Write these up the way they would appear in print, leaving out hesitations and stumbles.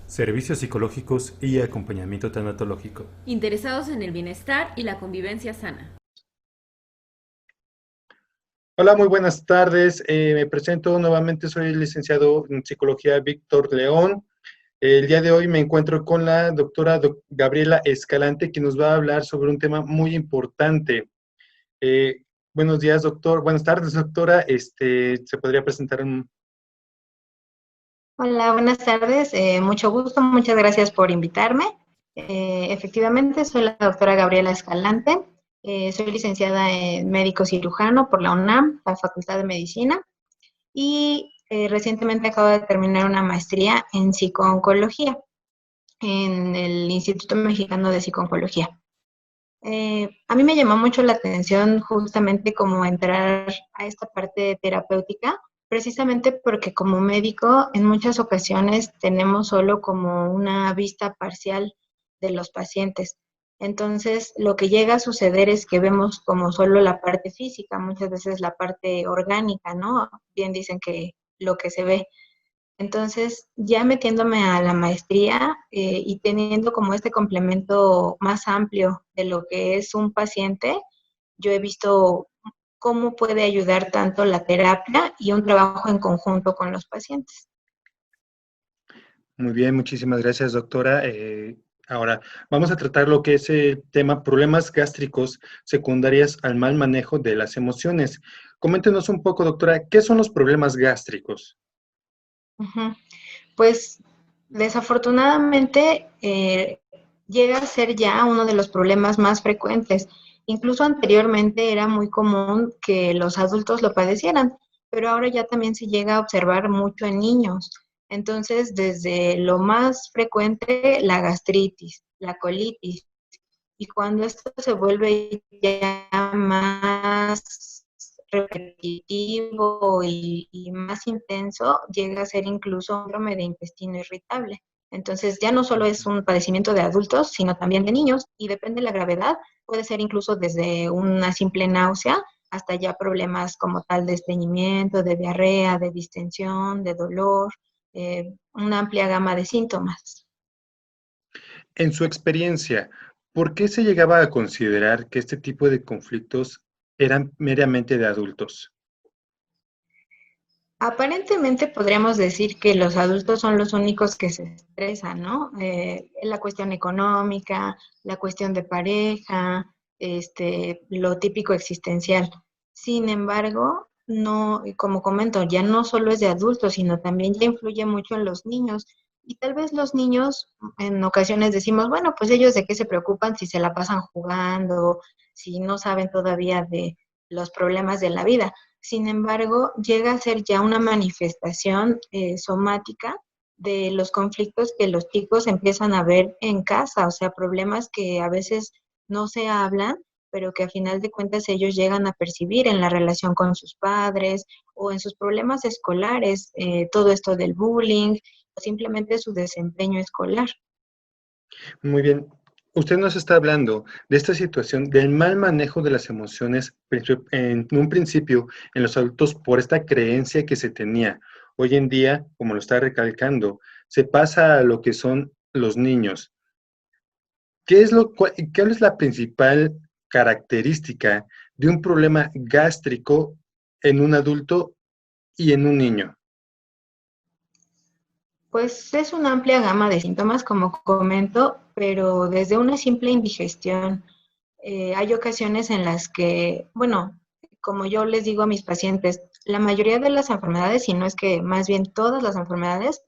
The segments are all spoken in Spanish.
servicios psicológicos y acompañamiento tanatológico. Interesados en el bienestar y la convivencia sana. Hola, muy buenas tardes. Me presento nuevamente, soy el licenciado en psicología Víctor León. El día de hoy me encuentro con la doctora Gabriela Escalante, que nos va a hablar sobre un tema muy importante. Eh, Buenos días, doctor. Buenas tardes, doctora. ¿Se podría presentar un... Hola, buenas tardes. Mucho gusto, muchas gracias por invitarme. Efectivamente, soy la doctora Gabriela Escalante. Soy licenciada en médico cirujano por la UNAM, la Facultad de Medicina, y recientemente acabo de terminar una maestría en psicooncología en el Instituto Mexicano de Psicooncología. A mí me llamó mucho la atención justamente como entrar a esta parte terapéutica, precisamente porque como médico en muchas ocasiones tenemos solo como una vista parcial de los pacientes. Entonces, lo que llega a suceder es que vemos como solo la parte física, muchas veces la parte orgánica, ¿no? Bien dicen que lo que se ve. Entonces, ya metiéndome a la maestría y teniendo como este complemento más amplio de lo que es un paciente, yo he visto cómo puede ayudar tanto la terapia y un trabajo en conjunto con los pacientes. Muy bien, muchísimas gracias, doctora. Ahora, vamos a tratar lo que es el tema problemas gástricos secundarias al mal manejo de las emociones. Coméntenos un poco, doctora, ¿qué son los problemas gástricos? Ujú. Pues desafortunadamente llega a ser ya uno de los problemas más frecuentes. Incluso anteriormente era muy común que los adultos lo padecieran, pero ahora ya también se llega a observar mucho en niños. Entonces, desde lo más frecuente, la gastritis, la colitis, y cuando esto se vuelve ya más repetitivo y más intenso, llega a ser incluso un síndrome de intestino irritable. Entonces ya no solo es un padecimiento de adultos, sino también de niños, y depende de la gravedad, puede ser incluso desde una simple náusea hasta ya problemas como tal de estreñimiento, de diarrea, de distensión, de dolor, una amplia gama de síntomas. En su experiencia, ¿por qué se llegaba a considerar que este tipo de conflictos eran meramente de adultos? Aparentemente podríamos decir que los adultos son los únicos que se estresan, ¿no? La cuestión económica, la cuestión de pareja, lo típico existencial. Sin embargo, no, como comento, ya no solo es de adultos, sino también ya influye mucho en los niños. Y tal vez los niños en ocasiones decimos, bueno, pues ellos de qué se preocupan si se la pasan jugando, si no saben todavía de los problemas de la vida. Sin embargo, llega a ser ya una manifestación somática de los conflictos que los chicos empiezan a ver en casa, o sea, problemas que a veces no se hablan, pero que a final de cuentas ellos llegan a percibir en la relación con sus padres o en sus problemas escolares, todo esto del bullying o simplemente su desempeño escolar. Muy bien. Usted nos está hablando de esta situación del mal manejo de las emociones en un principio en los adultos por esta creencia que se tenía. Hoy en día, como lo está recalcando, se pasa a lo que son los niños. ¿Cuál es la principal característica de un problema gástrico en un adulto y en un niño? Pues es una amplia gama de síntomas, como comento, pero desde una simple indigestión. Hay ocasiones en las que, bueno, como yo les digo a mis pacientes, la mayoría de las enfermedades, si no es que más bien todas las enfermedades,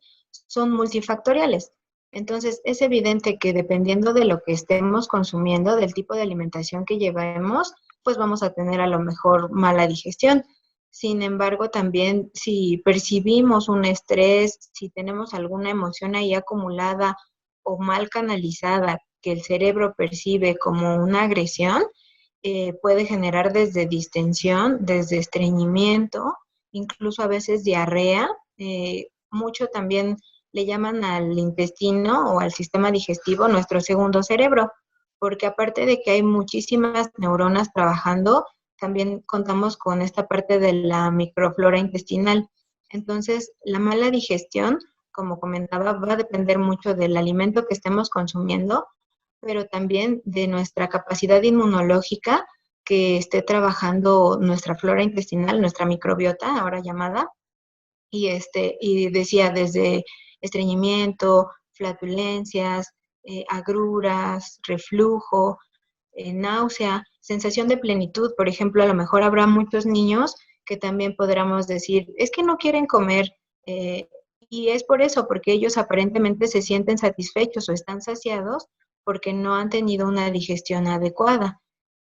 son multifactoriales. Entonces, es evidente que dependiendo de lo que estemos consumiendo, del tipo de alimentación que llevemos, pues vamos a tener a lo mejor mala digestión. Sin embargo, también si percibimos un estrés, si tenemos alguna emoción ahí acumulada o mal canalizada que el cerebro percibe como una agresión, puede generar desde distensión, desde estreñimiento, incluso a veces diarrea. Mucho también le llaman al intestino o al sistema digestivo nuestro segundo cerebro, porque aparte de que hay muchísimas neuronas trabajando, también contamos con esta parte de la microflora intestinal. Entonces, la mala digestión como comentaba, va a depender mucho del alimento que estemos consumiendo, pero también de nuestra capacidad inmunológica que esté trabajando nuestra flora intestinal, nuestra microbiota, ahora llamada, y decía desde estreñimiento, flatulencias, agruras, reflujo, náusea, sensación de plenitud. Por ejemplo, a lo mejor habrá muchos niños que también podríamos decir, es que no quieren comer, eh, y es por eso, porque ellos aparentemente se sienten satisfechos o están saciados porque no han tenido una digestión adecuada.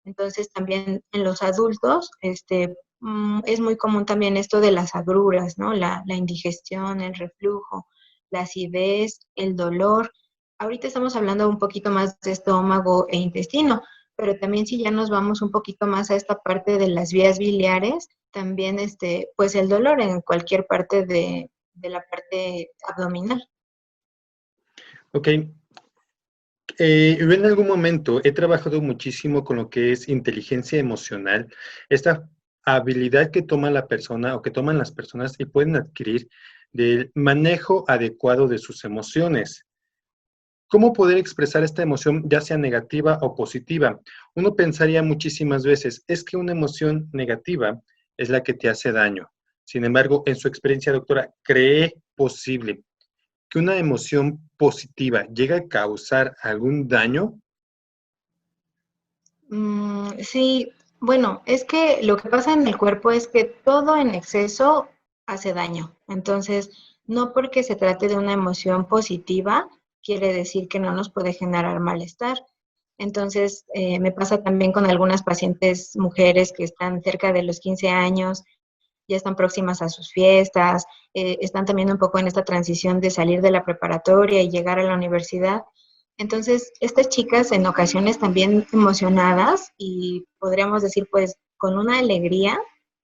Entonces también en los adultos, es muy común también esto de las agruras, ¿no? La indigestión, el reflujo, la acidez, el dolor. Ahorita estamos hablando un poquito más de estómago e intestino, pero también si ya nos vamos un poquito más a esta parte de las vías biliares, también pues el dolor en cualquier parte de la parte abdominal. Ok. Yo en algún momento he trabajado muchísimo con lo que es inteligencia emocional, esta habilidad que toma la persona o que toman las personas y pueden adquirir del manejo adecuado de sus emociones. ¿Cómo poder expresar esta emoción, ya sea negativa o positiva? Uno pensaría muchísimas veces, es que una emoción negativa es la que te hace daño. Sin embargo, en su experiencia, doctora, ¿cree posible que una emoción positiva llegue a causar algún daño? Sí, bueno, es que lo que pasa en el cuerpo es que todo en exceso hace daño. Entonces, no porque se trate de una emoción positiva, quiere decir que no nos puede generar malestar. Entonces, me pasa también con algunas pacientes mujeres que están cerca de los 15 años, ya están próximas a sus fiestas, están también un poco en esta transición de salir de la preparatoria y llegar a la universidad. Entonces, estas chicas en ocasiones también emocionadas y podríamos decir pues con una alegría,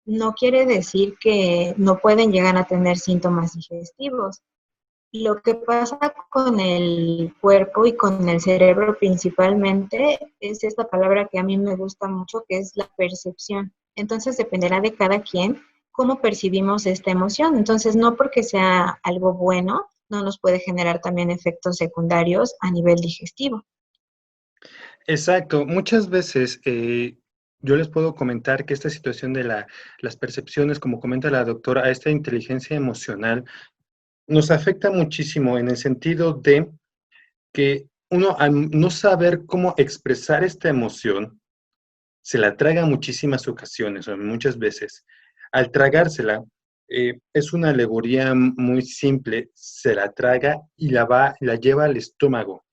no quiere decir que no pueden llegar a tener síntomas digestivos. Lo que pasa con el cuerpo y con el cerebro principalmente es esta palabra que a mí me gusta mucho, que es la percepción. Entonces dependerá de cada quien cómo percibimos esta emoción. Entonces no porque sea algo bueno, no nos puede generar también efectos secundarios a nivel digestivo. Exacto. Muchas veces yo les puedo comentar que esta situación de las percepciones, como comenta la doctora, a esta inteligencia emocional, nos afecta muchísimo en el sentido de que uno al no saber cómo expresar esta emoción, se la traga en muchísimas ocasiones o muchas veces. Al tragársela, es una alegoría muy simple, se la traga y la lleva al estómago.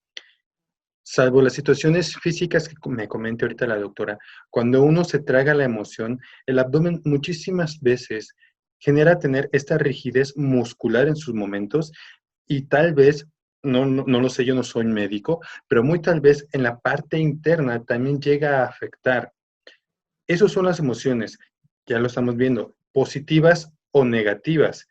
Salvo las situaciones físicas que me comenta ahorita la doctora, cuando uno se traga la emoción, el abdomen muchísimas veces genera tener esta rigidez muscular en sus momentos y tal vez, no lo sé, yo no soy médico, pero muy tal vez en la parte interna también llega a afectar. Esas son las emociones, ya lo estamos viendo, positivas o negativas.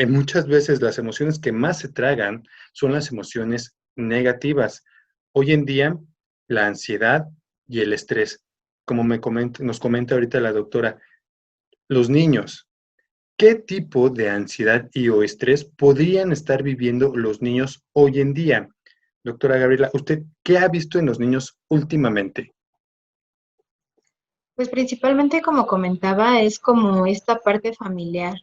Muchas veces las emociones que más se tragan son las emociones negativas. Hoy en día, la ansiedad y el estrés, como nos comenta ahorita la doctora, los niños, ¿qué tipo de ansiedad y o estrés podrían estar viviendo los niños hoy en día? Doctora Gabriela, ¿usted qué ha visto en los niños últimamente? Pues principalmente, como comentaba, es como esta parte familiar.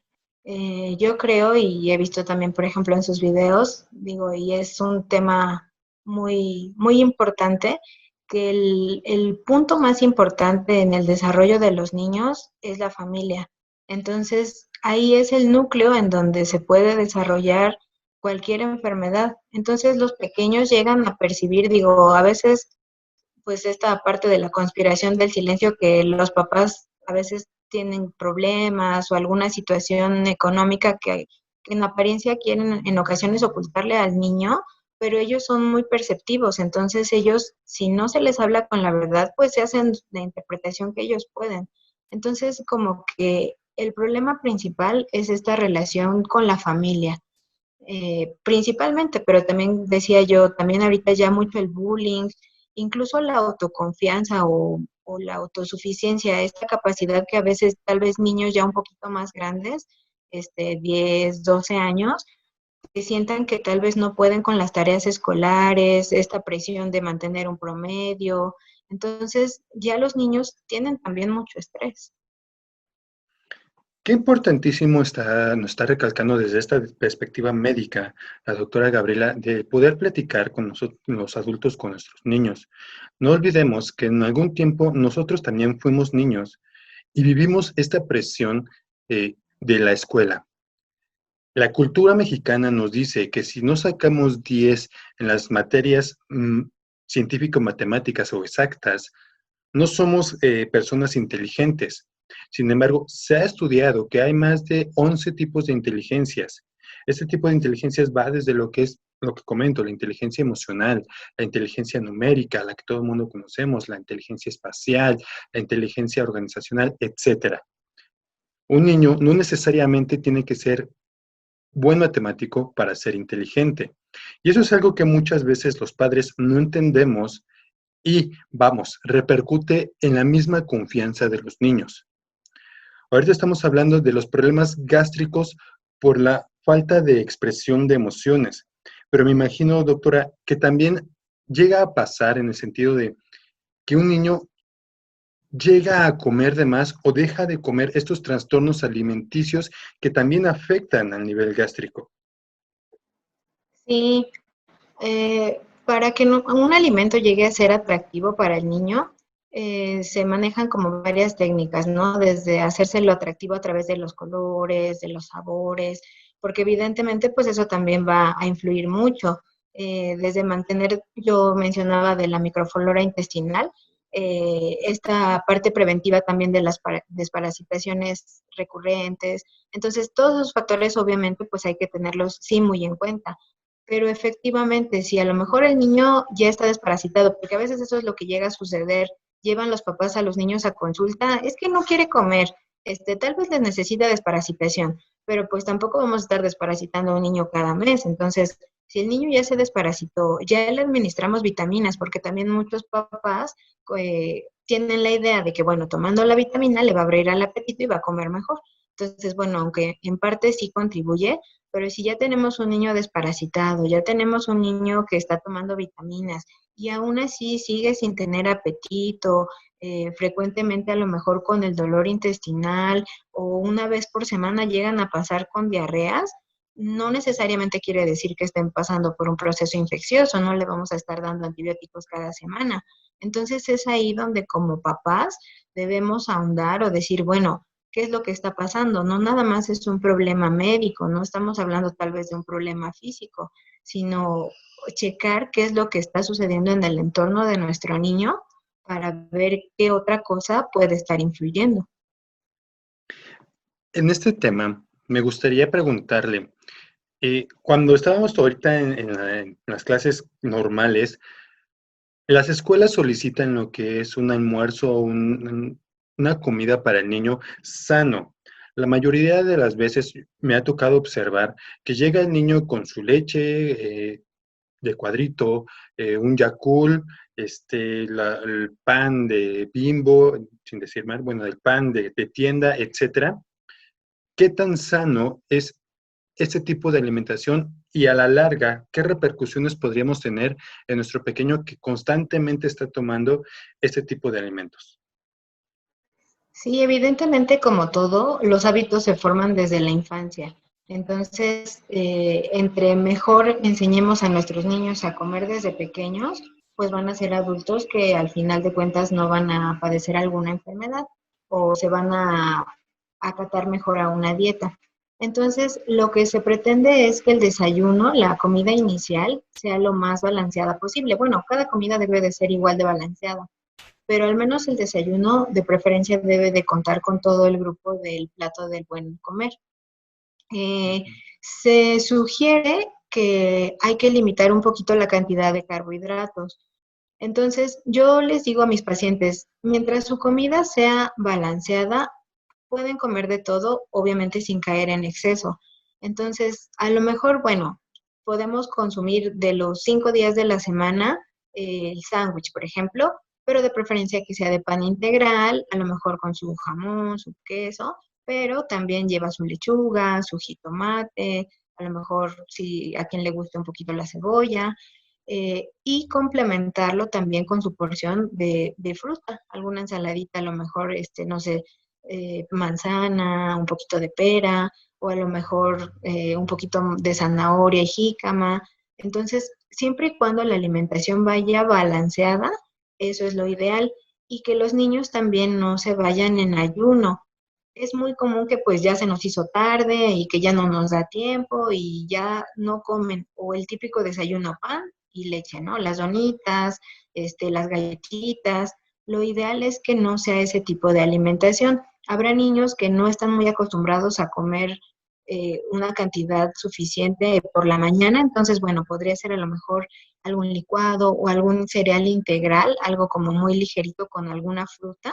Yo creo y he visto también, por ejemplo, en sus videos, digo, y es un tema muy, muy importante, que el punto más importante en el desarrollo de los niños es la familia. Entonces, ahí es el núcleo en donde se puede desarrollar cualquier enfermedad. Entonces, los pequeños llegan a percibir, digo, a veces pues esta parte de la conspiración del silencio, que los papás a veces tienen problemas o alguna situación económica que en apariencia quieren en ocasiones ocultarle al niño, pero ellos son muy perceptivos, entonces ellos, si no se les habla con la verdad, pues se hacen la interpretación que ellos pueden. Entonces, como que el problema principal es esta relación con la familia. Principalmente, pero también decía yo, también ahorita ya mucho el bullying, incluso la autoconfianza o la autosuficiencia, esta capacidad que a veces tal vez niños ya un poquito más grandes, 10, 12 años, que sientan que tal vez no pueden con las tareas escolares, esta presión de mantener un promedio. Entonces, ya los niños tienen también mucho estrés. Qué importantísimo nos está recalcando desde esta perspectiva médica la doctora Gabriela de poder platicar con nosotros, los adultos, con nuestros niños. No olvidemos que en algún tiempo nosotros también fuimos niños y vivimos esta presión de la escuela. La cultura mexicana nos dice que si no sacamos 10 en las materias científico-matemáticas o exactas, no somos personas inteligentes. Sin embargo, se ha estudiado que hay más de 11 tipos de inteligencias. Este tipo de inteligencias va desde lo que es lo que comento, la inteligencia emocional, la inteligencia numérica, la que todo el mundo conocemos, la inteligencia espacial, la inteligencia organizacional, etcétera. Un niño no necesariamente tiene que ser buen matemático para ser inteligente. Y eso es algo que muchas veces los padres no entendemos y, vamos, repercute en la misma confianza de los niños. Ahorita estamos hablando de los problemas gástricos por la falta de expresión de emociones, pero me imagino, doctora, que también llega a pasar en el sentido de que un niño llega a comer de más o deja de comer estos trastornos alimenticios que también afectan al nivel gástrico. Sí, para que un alimento llegue a ser atractivo para el niño, se manejan como varias técnicas, ¿no? Desde hacérselo atractivo a través de los colores, de los sabores, porque evidentemente pues eso también va a influir mucho. Desde mantener, yo mencionaba de la microflora intestinal, esta parte preventiva también de las desparasitaciones recurrentes. Entonces, todos esos factores obviamente pues hay que tenerlos sí muy en cuenta. Pero efectivamente, si a lo mejor el niño ya está desparasitado, porque a veces eso es lo que llega a suceder, llevan los papás a los niños a consulta, es que no quiere comer, tal vez les necesita desparasitación, pero pues tampoco vamos a estar desparasitando a un niño cada mes. Entonces, si el niño ya se desparasitó, ya le administramos vitaminas, porque también muchos papás tienen la idea de que, bueno, tomando la vitamina le va a abrir el apetito y va a comer mejor. Entonces, bueno, aunque en parte sí contribuye, pero si ya tenemos un niño desparasitado, ya tenemos un niño que está tomando vitaminas y aún así sigue sin tener apetito, frecuentemente a lo mejor con el dolor intestinal o una vez por semana llegan a pasar con diarreas, no necesariamente quiere decir que estén pasando por un proceso infeccioso, no le vamos a estar dando antibióticos cada semana. Entonces es ahí donde como papás debemos ahondar o decir, bueno, ¿qué es lo que está pasando? No nada más es un problema médico, no estamos hablando tal vez de un problema físico, sino checar qué es lo que está sucediendo en el entorno de nuestro niño para ver qué otra cosa puede estar influyendo. En este tema, me gustaría preguntarle, cuando estábamos ahorita en las clases normales, las escuelas solicitan lo que es un almuerzo o una comida para el niño sano. La mayoría de las veces me ha tocado observar que llega el niño con su leche de cuadrito, un Yakult, el pan de Bimbo, sin decir mal, bueno, el pan de tienda, etcétera. ¿Qué tan sano es este tipo de alimentación y a la larga, qué repercusiones podríamos tener en nuestro pequeño que constantemente está tomando este tipo de alimentos? Sí, evidentemente, como todo, los hábitos se forman desde la infancia. Entonces, entre mejor enseñemos a nuestros niños a comer desde pequeños, pues van a ser adultos que al final de cuentas no van a padecer alguna enfermedad o se van a acatar mejor a una dieta. Entonces, lo que se pretende es que el desayuno, la comida inicial, sea lo más balanceada posible. Bueno, cada comida debe de ser igual de balanceada, pero al menos el desayuno de preferencia debe de contar con todo el grupo del plato del buen comer. Se sugiere que hay que limitar un poquito la cantidad de carbohidratos. Entonces, yo les digo a mis pacientes, mientras su comida sea balanceada, pueden comer de todo, obviamente sin caer en exceso. Entonces, a lo mejor, bueno, podemos consumir de los 5 días de la semana el sándwich, por ejemplo, pero de preferencia que sea de pan integral, a lo mejor con su jamón, su queso, pero también lleva su lechuga, su jitomate, a lo mejor si a quien le guste un poquito la cebolla, y complementarlo también con su porción de fruta, alguna ensaladita, a lo mejor, no sé, manzana, un poquito de pera, o a lo mejor un poquito de zanahoria y jícama. Entonces, siempre y cuando la alimentación vaya balanceada, eso es lo ideal, y que los niños también no se vayan en ayuno. Es muy común que pues ya se nos hizo tarde y que ya no nos da tiempo y ya no comen, o el típico desayuno, pan y leche, ¿no? Las donitas, las galletitas. Lo ideal es que no sea ese tipo de alimentación. Habrá niños que no están muy acostumbrados a comer una cantidad suficiente por la mañana, entonces, bueno, podría ser a lo mejor algún licuado o algún cereal integral, algo como muy ligerito con alguna fruta.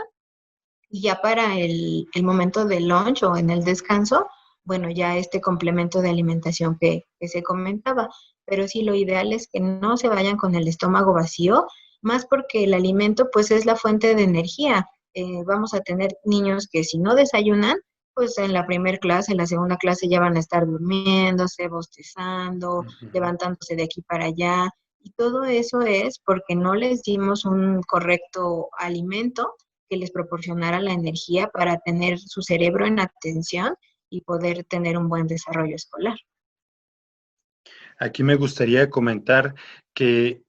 Y ya para el momento del lunch o en el descanso, bueno, ya este complemento de alimentación que se comentaba. Pero sí, lo ideal es que no se vayan con el estómago vacío, más porque el alimento pues es la fuente de energía. Vamos a tener niños que si no desayunan, pues en la primera clase, en la segunda clase ya van a estar durmiéndose, bostezando, Ujú. levantándose de aquí para allá. Y todo eso es porque no les dimos un correcto alimento que les proporcionara la energía para tener su cerebro en atención y poder tener un buen desarrollo escolar. Aquí me gustaría comentar que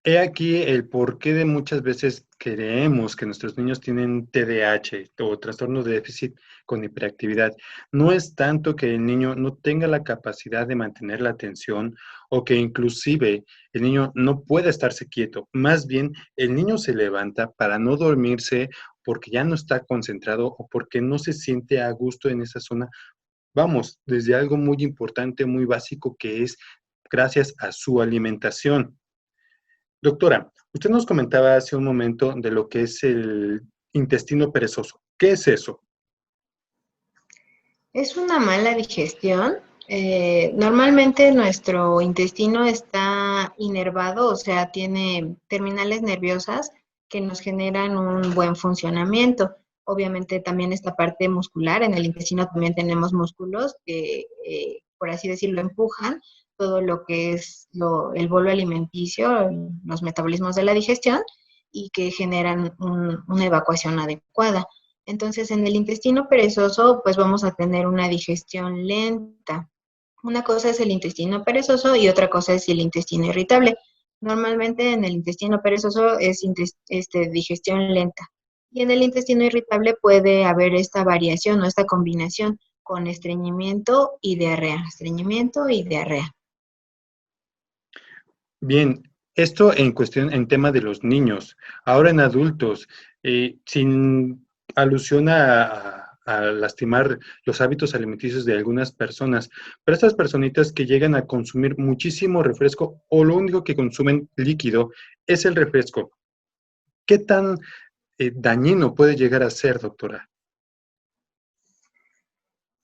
he aquí el porqué de muchas veces creemos que nuestros niños tienen TDAH o trastorno de déficit con hiperactividad. No es tanto que el niño no tenga la capacidad de mantener la atención o que inclusive el niño no pueda estarse quieto. Más bien, el niño se levanta para no dormirse porque ya no está concentrado o porque no se siente a gusto en esa zona. Vamos, desde algo muy importante, muy básico, que es gracias a su alimentación. Doctora, usted nos comentaba hace un momento de lo que es el intestino perezoso. ¿Qué es eso? Es una mala digestión. Normalmente nuestro intestino está inervado, o sea, tiene terminales nerviosas que nos generan un buen funcionamiento. Obviamente también esta parte muscular, en el intestino también tenemos músculos que, por así decirlo, empujan todo lo que es el bolo alimenticio, los metabolismos de la digestión y que generan una evacuación adecuada. Entonces, en el intestino perezoso, pues vamos a tener una digestión lenta. Una cosa es el intestino perezoso y otra cosa es el intestino irritable. Normalmente en el intestino perezoso es digestión lenta. Y en el intestino irritable puede haber esta variación o esta combinación con estreñimiento y diarrea. Estreñimiento y diarrea. Bien, esto en cuestión, en tema de los niños. Ahora en adultos, sin alusión a lastimar los hábitos alimenticios de algunas personas, pero estas personitas que llegan a consumir muchísimo refresco o lo único que consumen líquido es el refresco. ¿Qué tan dañino puede llegar a ser, doctora?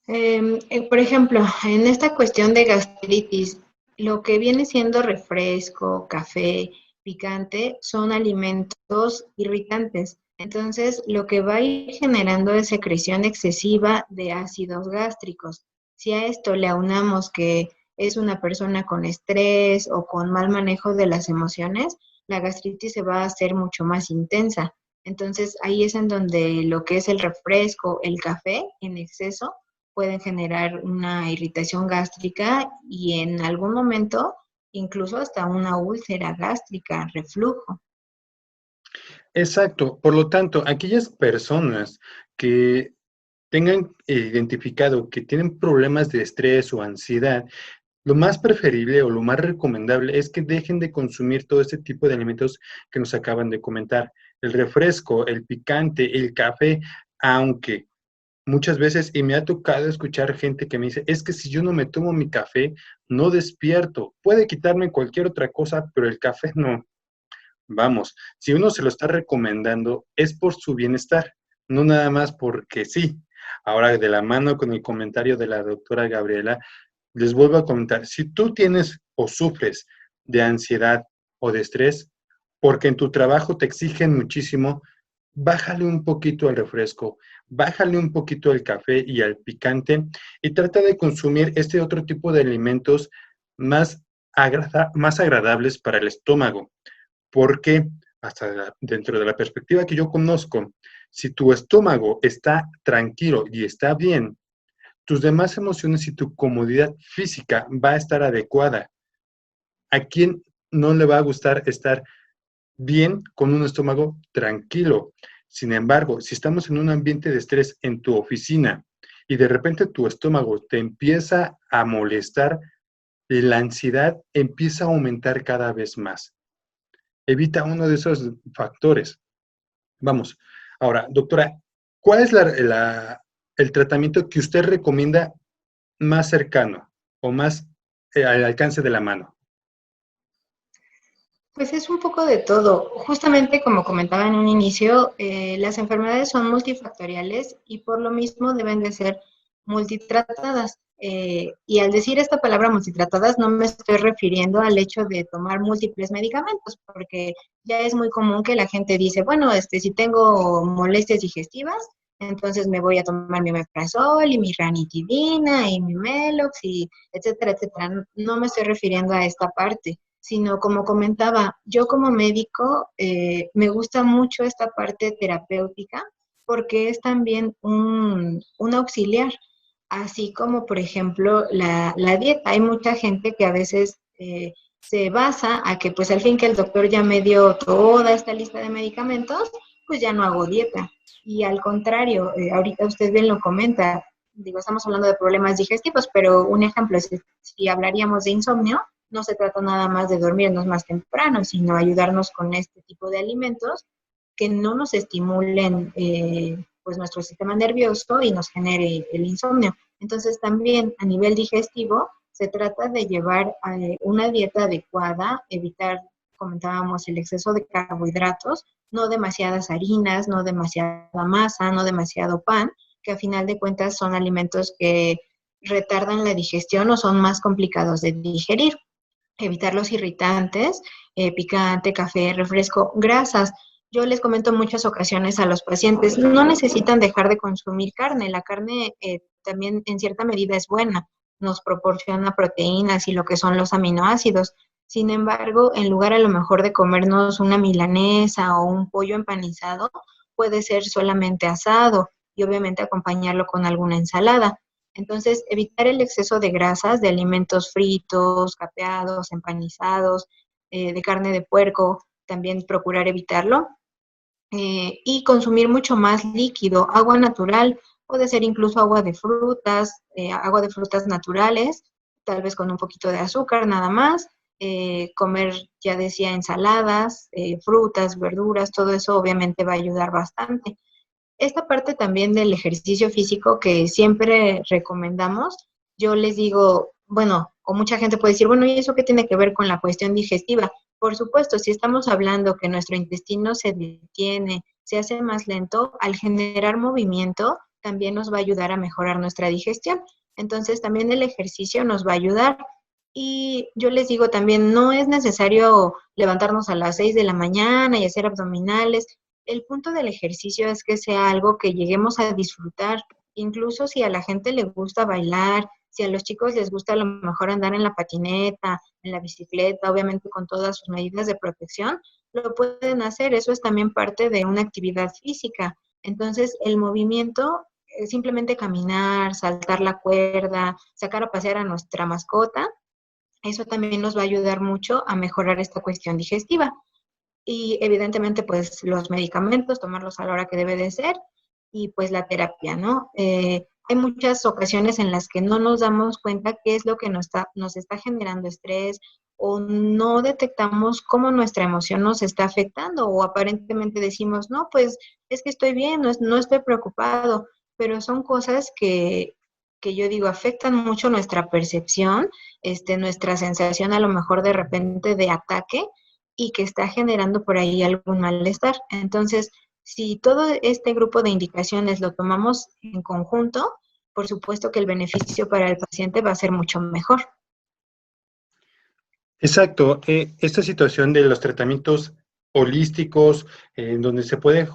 Por ejemplo, en esta cuestión de gastritis, lo que viene siendo refresco, café, picante, son alimentos irritantes. Entonces, lo que va a ir generando es secreción excesiva de ácidos gástricos. Si a esto le aunamos que es una persona con estrés o con mal manejo de las emociones, la gastritis se va a hacer mucho más intensa. Entonces, ahí es en donde lo que es el refresco, el café en exceso, pueden generar una irritación gástrica y en algún momento incluso hasta una úlcera gástrica, reflujo. Exacto. Por lo tanto, aquellas personas que tengan identificado que tienen problemas de estrés o ansiedad, lo más preferible o lo más recomendable es que dejen de consumir todo ese tipo de alimentos que nos acaban de comentar. El refresco, el picante, el café, aunque muchas veces, y me ha tocado escuchar gente que me dice, es que si yo no me tomo mi café, no despierto. Puede quitarme cualquier otra cosa, pero el café no. Vamos, si uno se lo está recomendando, es por su bienestar, no nada más porque sí. Ahora, de la mano con el comentario de la doctora Gabriela, les vuelvo a comentar, si tú tienes o sufres de ansiedad o de estrés, porque en tu trabajo te exigen muchísimo, bájale un poquito al refresco, bájale un poquito al café y al picante y trata de consumir este otro tipo de alimentos más, más agradables para el estómago. Porque dentro de la perspectiva que yo conozco, si tu estómago está tranquilo y está bien, tus demás emociones y tu comodidad física va a estar adecuada. ¿A quién no le va a gustar estar bien con un estómago tranquilo? Sin embargo, si estamos en un ambiente de estrés en tu oficina y de repente tu estómago te empieza a molestar, la ansiedad empieza a aumentar cada vez más. Evita uno de esos factores. Vamos, ahora, doctora, ¿cuál es el tratamiento que usted recomienda más cercano o más al alcance de la mano? Pues es un poco de todo. Justamente como comentaba en un inicio, las enfermedades son multifactoriales y por lo mismo deben de ser multitratadas. Y al decir esta palabra multitratadas no me estoy refiriendo al hecho de tomar múltiples medicamentos, porque ya es muy común que la gente dice, bueno, si tengo molestias digestivas, entonces me voy a tomar mi omeprazol y mi ranitidina y mi Melox y etcétera, etcétera. No me estoy refiriendo a esta parte, sino como comentaba, yo como médico me gusta mucho esta parte terapéutica porque es también un auxiliar, así como por ejemplo la dieta. Hay mucha gente que a veces se basa a que pues al fin que el doctor ya me dio toda esta lista de medicamentos, pues ya no hago dieta. Y al contrario, ahorita usted bien lo comenta, digo, estamos hablando de problemas digestivos, pero un ejemplo, si hablaríamos de insomnio, no se trata nada más de dormirnos más temprano, sino ayudarnos con este tipo de alimentos que no nos estimulen pues nuestro sistema nervioso y nos genere el insomnio. Entonces también a nivel digestivo se trata de llevar una dieta adecuada, evitar, comentábamos, el exceso de carbohidratos, no demasiadas harinas, no demasiada masa, no demasiado pan, que a final de cuentas son alimentos que retardan la digestión o son más complicados de digerir. Evitar los irritantes, picante, café, refresco, grasas. Yo les comento en muchas ocasiones a los pacientes, no necesitan dejar de consumir carne. La carne también en cierta medida es buena, nos proporciona proteínas y lo que son los aminoácidos. Sin embargo, en lugar a lo mejor de comernos una milanesa o un pollo empanizado, puede ser solamente asado y obviamente acompañarlo con alguna ensalada. Entonces, evitar el exceso de grasas, de alimentos fritos, capeados, empanizados, de carne de puerco, también procurar evitarlo. Y consumir mucho más líquido, agua natural, puede ser incluso agua de frutas naturales, tal vez con un poquito de azúcar nada más. Comer, ya decía, ensaladas, frutas, verduras, todo eso obviamente va a ayudar bastante. Esta parte también del ejercicio físico que siempre recomendamos, yo les digo, bueno, o mucha gente puede decir, bueno, ¿y eso qué tiene que ver con la cuestión digestiva? Por supuesto, si estamos hablando que nuestro intestino se detiene, se hace más lento, al generar movimiento también nos va a ayudar a mejorar nuestra digestión. Entonces, también el ejercicio nos va a ayudar. Y yo les digo también, no es necesario levantarnos a las 6 de la mañana y hacer abdominales. El punto del ejercicio es que sea algo que lleguemos a disfrutar, incluso si a la gente le gusta bailar, si a los chicos les gusta a lo mejor andar en la patineta, en la bicicleta, obviamente con todas sus medidas de protección, lo pueden hacer. Eso es también parte de una actividad física. Entonces, el movimiento es simplemente caminar, saltar la cuerda, sacar a pasear a nuestra mascota, eso también nos va a ayudar mucho a mejorar esta cuestión digestiva. Y evidentemente, pues los medicamentos, tomarlos a la hora que debe de ser, y pues la terapia, ¿no? Hay muchas ocasiones en las que no nos damos cuenta qué es lo que nos está generando estrés o no detectamos cómo nuestra emoción nos está afectando o aparentemente decimos, no, pues es que estoy bien, no estoy preocupado, pero son cosas que yo digo afectan mucho nuestra percepción, nuestra sensación a lo mejor de repente de ataque y que está generando por ahí algún malestar. Entonces, si todo este grupo de indicaciones lo tomamos en conjunto, por supuesto que el beneficio para el paciente va a ser mucho mejor. Exacto. Esta situación de los tratamientos holísticos, en donde se puede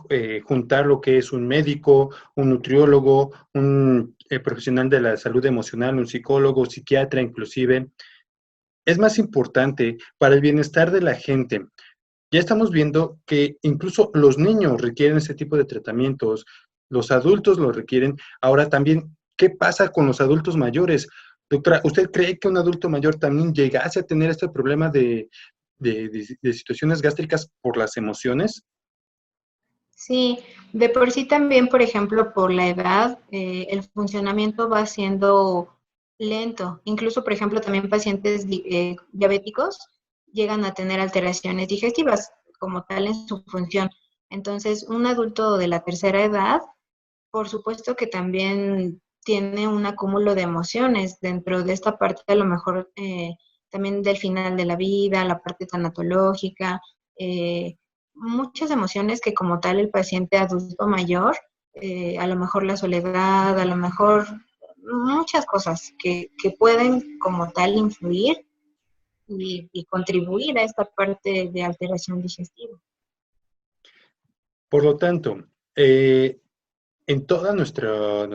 juntar lo que es un médico, un nutriólogo, un profesional de la salud emocional, un psicólogo, psiquiatra inclusive. Es más importante para el bienestar de la gente. Ya estamos viendo que incluso los niños requieren ese tipo de tratamientos, los adultos lo requieren. Ahora también, ¿qué pasa con los adultos mayores? Doctora, ¿usted cree que un adulto mayor también llegase a tener este problema de situaciones gástricas por las emociones? Sí, de por sí también, por ejemplo, por la edad, el funcionamiento va siendo lento. Incluso, por ejemplo, también pacientes diabéticos llegan a tener alteraciones digestivas como tal en su función. Entonces, un adulto de la tercera edad, por supuesto que también tiene un acúmulo de emociones dentro de esta parte, a lo mejor también del final de la vida, la parte tanatológica, muchas emociones que como tal el paciente adulto mayor, a lo mejor la soledad, a lo mejor muchas cosas que pueden como tal influir y contribuir a esta parte de alteración digestiva. Por lo tanto, en toda nuestra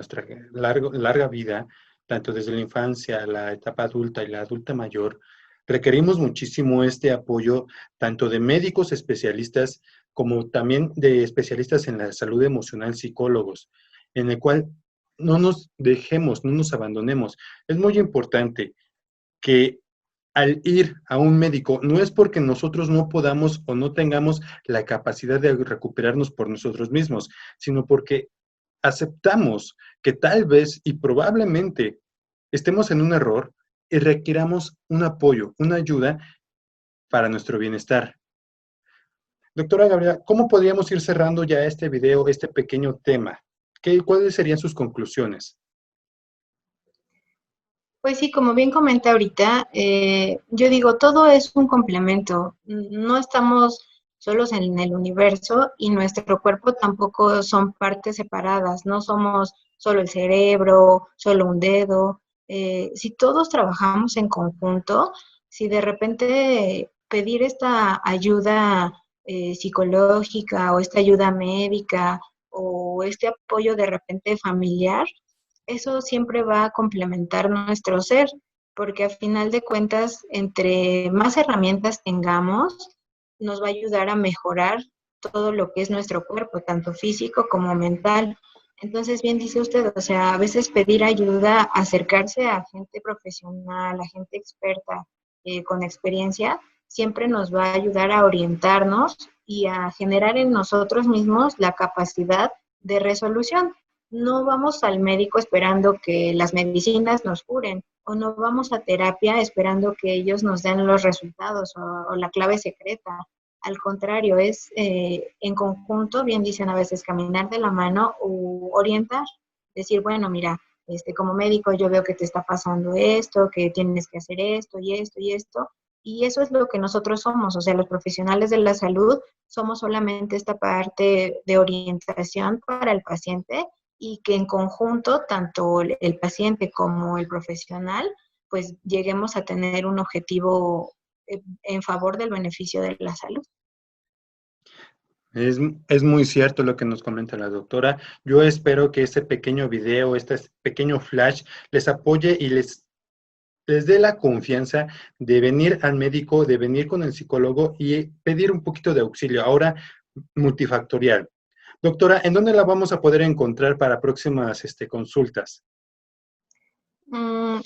larga vida, tanto desde la infancia, la etapa adulta y la adulta mayor, requerimos muchísimo este apoyo tanto de médicos especialistas como también de especialistas en la salud emocional, psicólogos, en el cual no nos dejemos, no nos abandonemos. Es muy importante que al ir a un médico, no es porque nosotros no podamos o no tengamos la capacidad de recuperarnos por nosotros mismos, sino porque aceptamos que tal vez y probablemente estemos en un error y requiramos un apoyo, una ayuda para nuestro bienestar. Doctora Gabriela, ¿cómo podríamos ir cerrando ya este video, este pequeño tema? ¿Cuáles serían sus conclusiones? Pues sí, como bien comenta ahorita, yo digo, todo es un complemento. No estamos solos en el universo y nuestro cuerpo tampoco son partes separadas. No somos solo el cerebro, solo un dedo. Si todos trabajamos en conjunto, si de repente pedir esta ayuda psicológica o esta ayuda médica o este apoyo de repente familiar, eso siempre va a complementar nuestro ser, porque a final de cuentas, entre más herramientas tengamos, nos va a ayudar a mejorar todo lo que es nuestro cuerpo, tanto físico como mental. Entonces, bien dice usted, o sea, a veces pedir ayuda, acercarse a gente profesional, a gente experta, con experiencia, siempre nos va a ayudar a orientarnos y a generar en nosotros mismos la capacidad de resolución. No vamos al médico esperando que las medicinas nos curen o no vamos a terapia esperando que ellos nos den los resultados o la clave secreta. Al contrario, es en conjunto, bien dicen a veces, caminar de la mano o orientar. Decir, bueno, mira, como médico yo veo que te está pasando esto, que tienes que hacer esto y esto y esto. Y eso es lo que nosotros somos, o sea, los profesionales de la salud somos solamente esta parte de orientación para el paciente y que en conjunto, tanto el paciente como el profesional, pues lleguemos a tener un objetivo en favor del beneficio de la salud. Es muy cierto lo que nos comenta la doctora. Yo espero que este pequeño video, este pequeño flash, les apoye y les dé la confianza de venir al médico, de venir con el psicólogo y pedir un poquito de auxilio. Ahora, multifactorial. Doctora, ¿en dónde la vamos a poder encontrar para próximas consultas?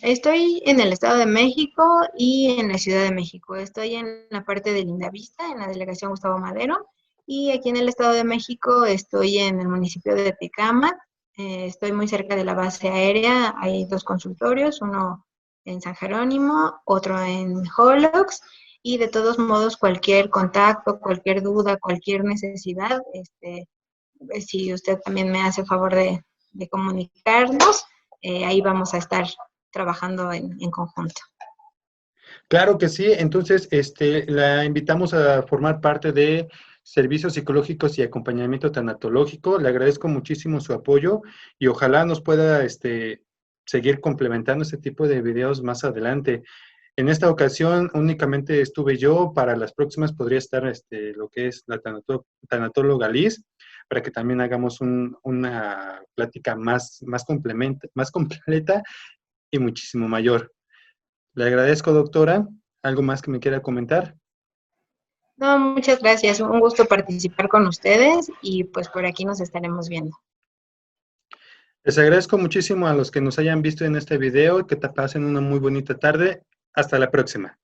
Estoy en el Estado de México y en la Ciudad de México. Estoy en la parte de Lindavista, en la delegación Gustavo Madero, y aquí en el Estado de México estoy en el municipio de Tecámac. Estoy muy cerca de la base aérea. Hay dos consultorios, uno en San Jerónimo, otro en Holox, y de todos modos cualquier contacto, cualquier duda, cualquier necesidad, si usted también me hace favor de comunicarnos, ahí vamos a estar trabajando en conjunto. Claro que sí, entonces la invitamos a formar parte de servicios psicológicos y acompañamiento tanatológico. Le agradezco muchísimo su apoyo y ojalá nos pueda seguir complementando este tipo de videos más adelante. En esta ocasión únicamente estuve yo, para las próximas podría estar lo que es la tanatóloga Liz, para que también hagamos una plática más completa y muchísimo mayor. Le agradezco, doctora. ¿Algo más que me quiera comentar? No, muchas gracias. Un gusto participar con ustedes y pues por aquí nos estaremos viendo. Les agradezco muchísimo a los que nos hayan visto en este video, que te pasen una muy bonita tarde. Hasta la próxima.